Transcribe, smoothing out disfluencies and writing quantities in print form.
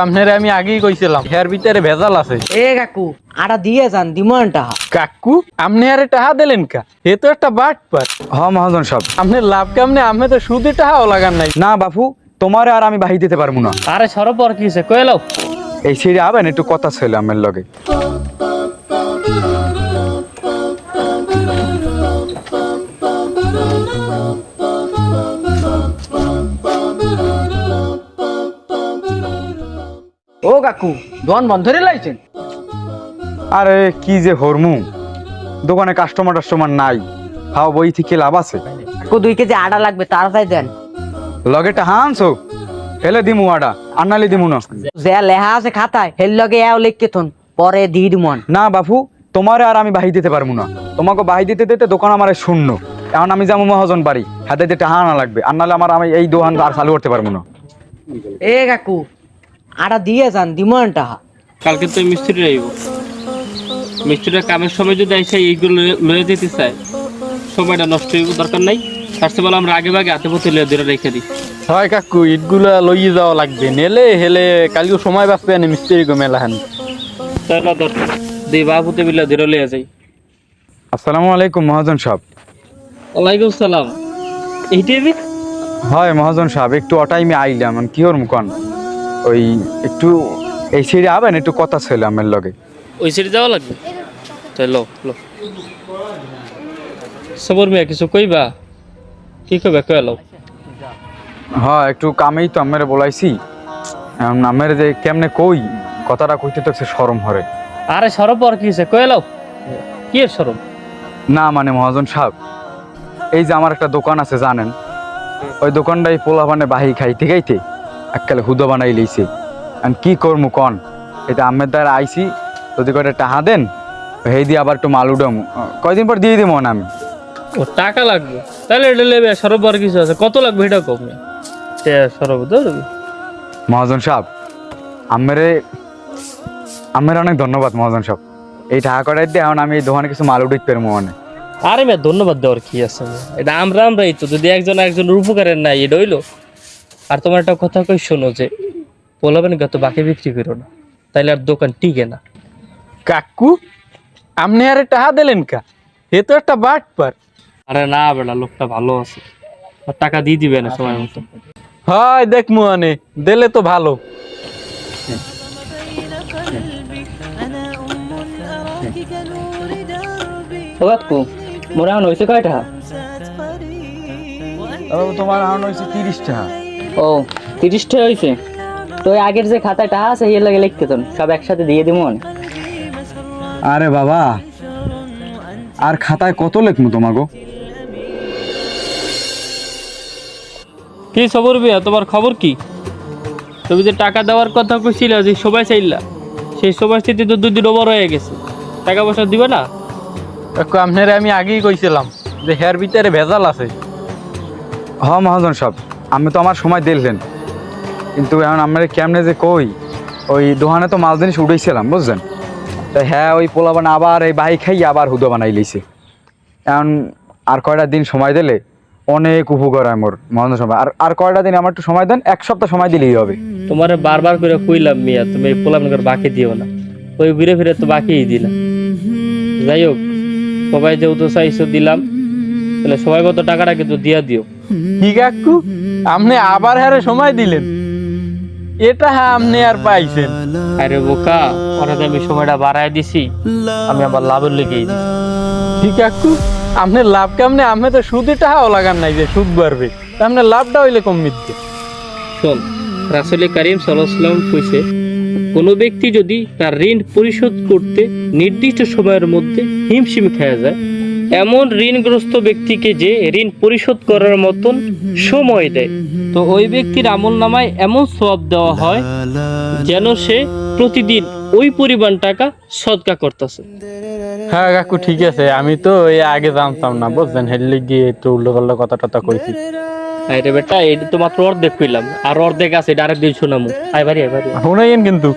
আপনারে আমি আগেই কইছিলাম এর ভিতরে ভেজাল আছে। এ কাকু আটা দিয়ে যান দিমন টাহা। কাকু আপনি আরে টাহা দিলেন কা? এ তো একটা বাটপার। মহাজন সাহেব। আপনার লাভ কেমনে? আপনি তো সুদে টাহাও লাগান নাই। না বাপু, তোমারে আর আমি বাহি দিতে পারবো না। আরে সরব আর কি হইছে কই এলাও। এই সিঁড়ি আবেন, একটু কথা ছিল আমার লগে। ও কাকু দোকান বন্ধ করে লাইছেন? আরে কি যে হরমু, দোকানে কাস্টমার নাই, হাও বই থেকে লাভ আছে? কাকু 2 কেজি আটা লাগবে, তাড়াতাড়ি দেন। লগে টাহা আনছো? হেলে দিমু আডা, আনালি দিমু না। যে লেহা আছে খাতায় হেল লগে এও লিখকে থন, পরে দি দিমন। না বাপু, তোমারে আর আমি বাহি দিতে পারবো না। তোমাকে বাহি দিতে দিতে দোকান আমার শূন্য। এখন আমি যাবো মহাজন বাড়ি, হাতে দিয়ে টাহা আনা লাগবে, আর নাহলে আমি এই দোকান আর চালু করতে পারবো না। এ কাকু আটা দিয়ে যান দিমন টাহা। কালকে তো মিস্ত্রি আইব, মিস্ত্রিটা কামের সময় যদি আইসা এইগুলো লয়ে যেতে চায়, সময়টা নষ্ট হইব, দরকার নাই। তার চেয়ে বলে আমরা আগে ভাগে হাতে পথে লয়ে ধরে রেখে দিই। হয় কাকু ইটগুলা লইয়ে যাওয়া লাগবে, নেলে হেলে কালকে সময় বাঁচবে না মিস্ত্রি মেলা হান। তাহলে দরকার দিই বাবুতে বিলা ধরে লয়ে যাই। আসসালামু আলাইকুম মহাজন সাহেব। ওয়ালাইকুম সালাম। এইটাই রে? হয় মহাজন সাহেব, একটু অটাইমে আইলাম, কি ওর মুখন ওই একটু এই সিঁড়ি আবেন, একটু কথা ছিল আমার লগে। ওই সাইডে যাওয়া লাগবে? তাই লো লো সবর মিয়া কিছু কইবা? কি কইবা কই এলাও। হ্যাঁ একটু কামেই তো আমার বলাইছি, আমার যে কেমনে কই কথাটা কইতে তো শরম হরে। আরে সরব আর কি হইছে কই এলাও। কি এর সরব? না মানে মহাজন সাহেব, এই যে আমার একটা দোকান আছে জানেন, ওই দোকানটাই পোলা মানে বাহি খাইতে খাইতে এককালে হুদো বানাই লইছে। আর কি করবো কন, এটা আমের দ্বারা আইসি, যদি কয়টা টাহা দেন হেই দিয়ে আবার একটু মাল উঠাম, কয়দিন পর দিয়ে দিব না আমি। ও টাকা লাগবে তাহলে এটা লেবে, সরব আর কিছু আছে? কত লাগবে এটা কম না। সরব ধরবি মহাজন সাহেব, আমের অনেক ধন্যবাদ মহাজন সাহেব। এই টাকা কটাই দিয়ে এখন আমি এই দোকানে কিছু মাল উঠাইতে পারবো মানে। আরে মেয়ে ধন্যবাদ দেওয়ার কি আছে? এটা আমরাই তো, যদি একজনের উপকারের নাই এটা হইলো। আর তোমার একটা কথা কই শোনো, যে পোলাবেন গত বাকি বিক্রি করো না, তাইলে আর দোকান টিকে না। কাকু আপনি আরে টাহা দিলেন কা? এ তো একটা বাটপার। আরে না বেটা, লোকটা ভালো আছে, আর টাকা দিয়ে দিবে না সময় মতো। হয় দেখমু আনে, দিলে তো ভালো। মোরা হয়েছে কয়টা? তোমার এখন হয়েছে 30 টাকা। ও 30টা হয়েছে তো? আগের যে খাতাটা আছে এর লাগে লিখতে তো সব একসাথে দিয়ে দিব। আরে বাবা, আর খাতায় কত লেখমু তোমাগো? কি খবর বিয়া, তোমার খবর কি? তুমি যে টাকা দেওয়ার কথা কইছিল, যে সবাই চাইলা, সেই সবার স্থিতি তো 2 দিন ওভার হয়ে গেছে, টাকা পয়সা দিবে না? কাকু আপনারে আমি আগেই কইছিলাম যে এর ভিতরে ভেজাল আছে। মহাজন সাহেব, আমি তো আমার সময় দিলেন, কিন্তু এখন আমরা কেমনে যে কই, ওই দোকানে তো মাল জিনিস উঠেছিলাম বুঝছেন, তাই হ্যাঁ ওই পোলা বানা আবার এই বাহি খাই আবার হুদো বানাই লইছে। এখন আর কয়টা দিন সময় দিলে অনেক উপকার হয় মোর মহাজন সাহেব। আর কয়টা দিন আমার একটু সময় দেন, 1 সপ্তাহ সময় দিলেই হবে। তোমারে বারবার করে কইলাম মিয়া, তুমি এই পোলাপনকে বাকি দিও না, ওই ঘুরে ফিরে তো বাকিই দিলাম। যাই হোক, সবাই যেহেতু চাইছো দিলাম, তাহলে সবাই মতো টাকাটা কিন্তু দিয়া দিও। কি কাকু আপনি আবার হারে সময় দিলেন? এটা হ্যাঁ আপনি আর পাইছেন? আরে বোকা, ওনাতে আমি সময়টা বাড়ায় দিছি, আমি আবার লাভের লেগেই দিছি। কি কাকু আপনার লাভ কেমনে? আপনি তো সুদে টাহাও লাগান নাই যে সুদ বাড়বে, আপনার লাভটা হইলে কম মিলছে। শোন, রাসূল কারীম সাল্লাল্লাহু আলাইহি ওয়াসাল্লাম কইছে, কোনো ব্যক্তি যদি তার ঋণ পরিশোধ করতে নির্দিষ্ট সময়ের মধ্যে হিমশিম খেয়ে যায়, এমন ঋণগ্রস্ত ব্যক্তিকে যে ঋণ পরিশোধ করার মতন সময় দেয়, তো ওই ব্যক্তির আমলনামায় এমন সওয়াব দেওয়া হয় যেন সে প্রতিদিন ওই পরিমাণ টাকা সদকা করতেছে। হ্যাঁ কাকু ঠিক আছে, আমি তো এই আগে জানতাম না বুঝছেন, হেললে গিয়ে একটু উল্টো পাল্টা কথা টথা কইছি। আরে বেটা, এটা তো মাত্র অর্ধেক কইলাম, আর অর্ধেক আছে, এটা আরেক দিন শোনামু। আয় বাড়ি আয় বাড়ি। শুনাইন কিন্তু।